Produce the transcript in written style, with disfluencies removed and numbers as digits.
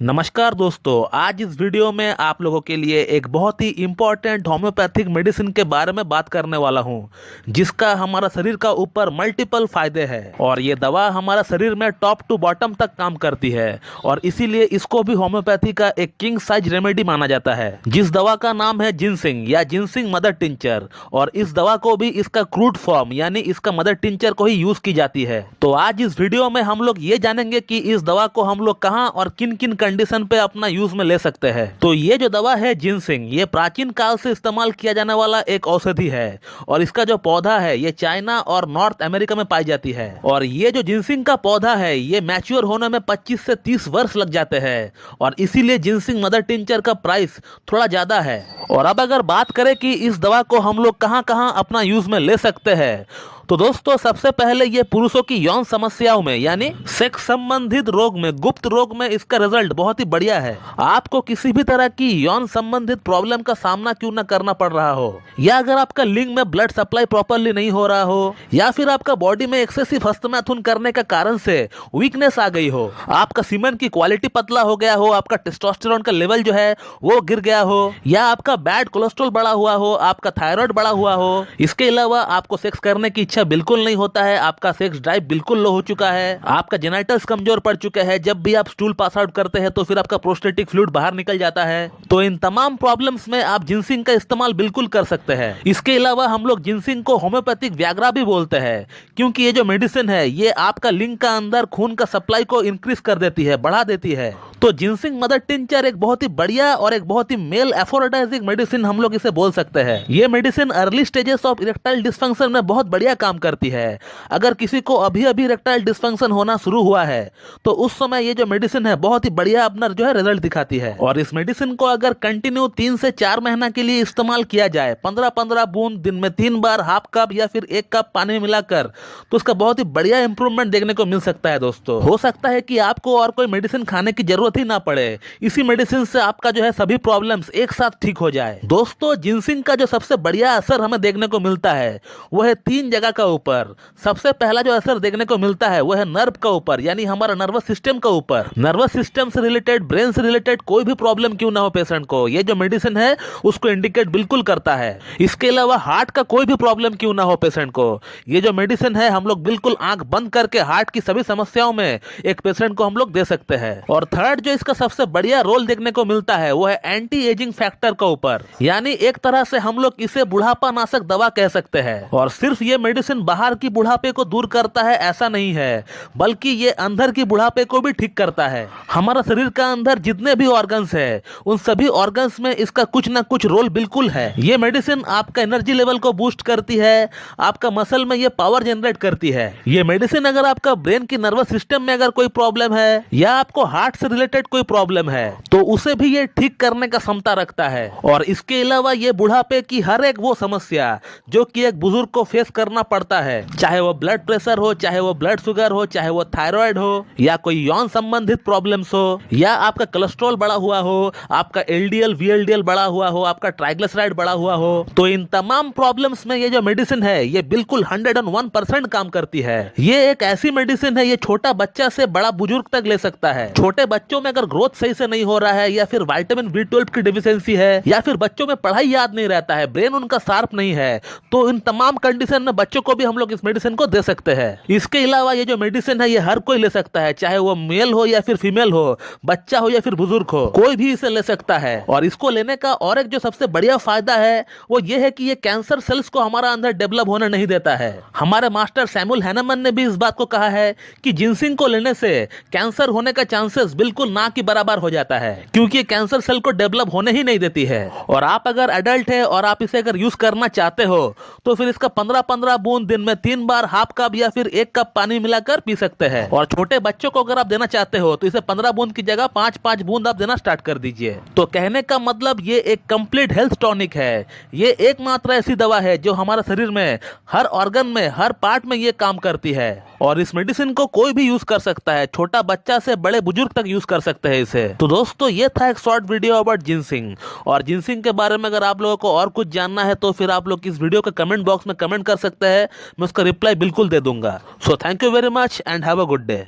नमस्कार दोस्तों, आज इस वीडियो में आप लोगों के लिए एक बहुत ही इम्पोर्टेंट होम्योपैथिक मेडिसिन के बारे में बात करने वाला हूं, जिसका हमारा शरीर का ऊपर मल्टीपल फायदे हैं और ये दवा हमारा शरीर में टॉप टू बॉटम तक काम करती है और इसीलिए इसको भी होम्योपैथी का एक किंग साइज रेमेडी माना जाता है, जिस दवा का नाम है जिनसिंग या जिनसिंग मदर टिंचर। और इस दवा को भी इसका क्रूड फॉर्म यानी इसका मदर टिंचर को ही यूज की जाती है। तो आज इस वीडियो में हम लोग ये जानेंगे कि इस दवा को हम लोग कहाँ और किन किन कंडीशन पे अपना यूज में ले सकते हैं। तो ये जो दवा है जिनसिंग, ये प्राचीन काल से इस्तेमाल किया जाने वाला एक औषधि है और इसका जो पौधा है ये चाइना और नॉर्थ अमेरिका में पाई जाती है। और ये जो जिनसिंग का पौधा है ये मैच्योर होने में 25 से 30 वर्ष लग जाते हैं और इसीलिए जिनसिंग मदर टिंचर का प्राइस थोड़ा ज्यादा है। और अब अगर बात करें कि इस दवा को हम लोग कहाँ कहाँ अपना यूज में ले सकते हैं, तो दोस्तों सबसे पहले ये पुरुषों की यौन समस्याओं में यानी सेक्स संबंधित रोग में, गुप्त रोग में इसका रिजल्ट बहुत ही बढ़िया है। आपको किसी भी तरह की यौन संबंधित प्रॉब्लम का सामना क्यों न करना पड़ रहा हो, या अगर आपका लिंग में ब्लड सप्लाई प्रॉपरली नहीं हो रहा हो, या फिर आपका बॉडी में एक्सेसिव हस्तमैथुन करने का कारण से वीकनेस आ गई हो, आपका सीमेन की क्वालिटी पतला हो गया हो, आपका टेस्टोस्टेरोन का लेवल जो है वो गिर गया हो, या आपका बैड कोलेस्ट्रॉल बढ़ा हुआ हो, आपका थायराइड बढ़ा हुआ हो, इसके अलावा आपको सेक्स करने की बिल्कुल नहीं होता है, आपका सेक्स ड्राइव बिल्कुल लो हो चुका है, आपका जेनिटल्स कमजोर पड़ चुके हैं, जब भी आप स्टूल पास आउट करते हैं तो फिर आपका प्रोस्टेटिक फ्लूइड बाहर निकल जाता है, तो इन तमाम प्रॉब्लम्स में आप जिनसिंग का इस्तेमाल बिल्कुल कर सकते हैं। इसके अलावा हम लोग जिनसिंग को होम्योपैथिक व्याग्रा भी बोलते हैं, क्योंकि ये जो मेडिसिन है ये आपका लिंग का अंदर खून का सप्लाई को इंक्रीज कर देती है, बढ़ा देती है। तो जिनसिंग मदर टिंचर एक बहुत ही बढ़िया और एक बहुत ही मेल एफोरोडाइजिंग मेडिसिन हम लोग इसे बोल सकते हैं। ये medicine early stages of erectile dysfunction में बहुत बढ़िया काम करती है। अगर किसी को अभी अभी इरेक्टाइल डिस्फंक्शन होना शुरू हुआ है तो उस समय ये जो मेडिसिन है बहुत ही बढ़िया अपना जो है रिजल्ट दिखाती है। और इस मेडिसिन को अगर कंटिन्यू 3 से 4 महीना के लिए इस्तेमाल किया जाए, 15-15 बूंद दिन में 3 बार, हाफ कप या फिर 1 कप पानी में मिलाकर, तो उसका बहुत ही बढ़िया इंप्रूवमेंट देखने को मिल सकता है। दोस्तों हो सकता है कि आपको और कोई मेडिसिन खाने की जरूरत ही ना पड़े, इसी मेडिसिन से आपका जो है सभी प्रॉब्लम्स एक साथ ठीक हो जाए। दोस्तों जिनसिंग का जो सबसे बढ़िया असर हमें देखने को मिलता है वो है 3 जगह का ऊपर। सबसे पहला जो असर देखने को मिलता है वो है नर्व का ऊपर, यानी हमारा नर्वस सिस्टम का ऊपर। नर्वस सिस्टम से रिलेटेड, ब्रेन से रिलेटेड कोई भी प्रॉब्लम क्यों ना हो पेशेंट को, ये जो मेडिसिन है उसको इंडिकेट बिल्कुल करता है। इसके अलावा हार्ट का कोई भी प्रॉब्लम क्यों ना हो पेशेंट को, ये जो मेडिसिन है हम लोग बिल्कुल आंख बंद करके हार्ट की सभी समस्याओं में एक पेशेंट को हम लोग दे सकते हैं। और थर्ड जो इसका सबसे बढ़िया रोल देखने को मिलता है वो है एंटी एजिंग फैक्टर का ऊपर, यानी एक तरह से हम लोग इसे बुढ़ापा नाशक दवा कह सकते हैं। और सिर्फ ये मेडिसिन बाहर की बुढ़ापे को दूर करता है ऐसा नहीं है, बल्कि ये अंदर की बुढ़ापे को भी ठीक करता है। हमारा शरीर का अंदर जितने भी ऑर्गन्स है उन सभी ऑर्गन्स में इसका कुछ ना कुछ रोल बिल्कुल है। ये मेडिसिन आपका एनर्जी लेवल को बूस्ट करती है, आपका मसल में ये पावर जनरेट करती है। ये मेडिसिन अगर आपका ब्रेन की नर्वस सिस्टम में अगर कोई प्रॉब्लम है या आपको हार्ट से रिलेटेड कोई प्रॉब्लम है तो उसे भी ये ठीक करने का क्षमता रखता है। और इसके अलावा ये बुढ़ापे की हर एक वो समस्या जो कि एक बुजुर्ग को फेस करना पड़ता है, चाहे वो ब्लड प्रेशर हो, चाहे वो ब्लड शुगर हो, चाहे वो थायराइड हो, या कोई यौन संबंधित प्रॉब्लम्स हो, या आपका कोलेस्ट्रॉल बढ़ा हुआ हो, आपका एलडीएल वीएलडीएल बढ़ा हुआ हो, आपका ट्राइग्लिसराइड बढ़ा हुआ हो, तो इन तमाम प्रॉब्लम्स में ये जो मेडिसिन है ये बिल्कुल 101% काम करती है। ये एक ऐसी मेडिसिन है ये छोटा बच्चा से बड़ा बुजुर्ग तक ले सकता है। छोटे बच्चों में अगर ग्रोथ सही से नहीं हो रहा है, या फिर विटामिन B12 की डिफिशियंसी है, या फिर बच्चों में पढ़ाई याद नहीं रहता है, ब्रेन उनका शार्प नहीं है, तो इन तमाम कंडीशन में बच्चों को भी हम लोग इस मेडिसिन को दे सकते हैं। इसके अलावा ये जो मेडिसिन है ये हर कोई ले सकता है, चाहे वो मेल हो या फिर फीमेल हो, बच्चा हो या फिर बुजुर्ग हो, कोई भी इसे ले सकता है। और इसको लेने का और एक जो सबसे बढ़िया फायदा है वो ये है कि ये कैंसर सेल्स को हमारा अंदर डेवलप होने नहीं देता है। हमारे मास्टर सैमुअल हैनेमन ने भी इस बात को कहा है कि जिनसिंग को लेने से कैंसर होने का चांसेस बिल्कुल ना के बराबर हो जाता है, क्योंकि कैंसर सेल को डेवलप होने ही नहीं देती है। और आप अगर एडल्ट है और आप इसे अगर यूज करना चाहते हो तो फिर इसका 15-15 बूंद दिन में 3 बार, हाफ कप या फिर 1 कप पानी मिलाकर पी सकते हैं। और छोटे बच्चों को अगर आप देना चाहते हो तो इसे 15 बूंद की जगह 5-5 बूंद आप देना स्टार्ट कर दीजिए। तो कहने का मतलब ये एक कंप्लीट हेल्थ टॉनिक है। ये एकमात्र ऐसी दवा है जो हमारे शरीर में हर ऑर्गन में, हर पार्ट में ये काम करती है। और इस मेडिसिन को कोई भी यूज कर सकता है, छोटा बच्चा से बड़े बुजुर्ग तक यूज कर सकते हैं इसे। तो दोस्तों ये था एक शॉर्ट वीडियो अबाउट जिनसिंग। और जिनसिंग के बारे में अगर आप लोगों को और कुछ जानना है तो फिर आप लोग इस वीडियो के कमेंट बॉक्स में कमेंट कर सकते हैं, मैं उसका रिप्लाई बिल्कुल दे दूंगा। So thank you very much and have a good day.